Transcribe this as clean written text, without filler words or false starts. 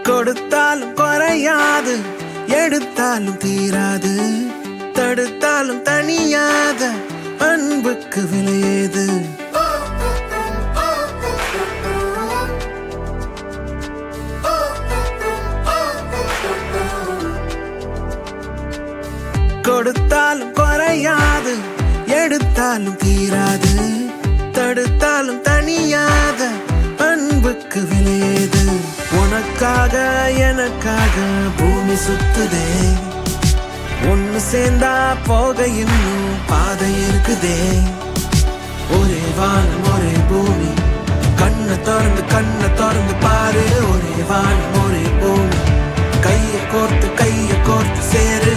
கொடுத்தாலும் குறையாது, எடுத்தாலும் தீராது, தடுத்தாலும் தனியாத அன்புக்கு விலையேது. கொடுத்தாலும் குறையாது, எடுத்தாலும் தீராது, தடுத்தாலும் தனியாத அன்புக்கு விலையேது. உனக்காக எனக்காக பூமி சுத்துதே, ஒன்னு சேர்ந்தா போக இன்னும் பாதை இருக்குதே. ஒரே வானம் ஒரே பூமி, கண்ணை திறந்து பாரு. ஒரே வானம் ஒரே பூமி, கையை கோர்த்து சேரு.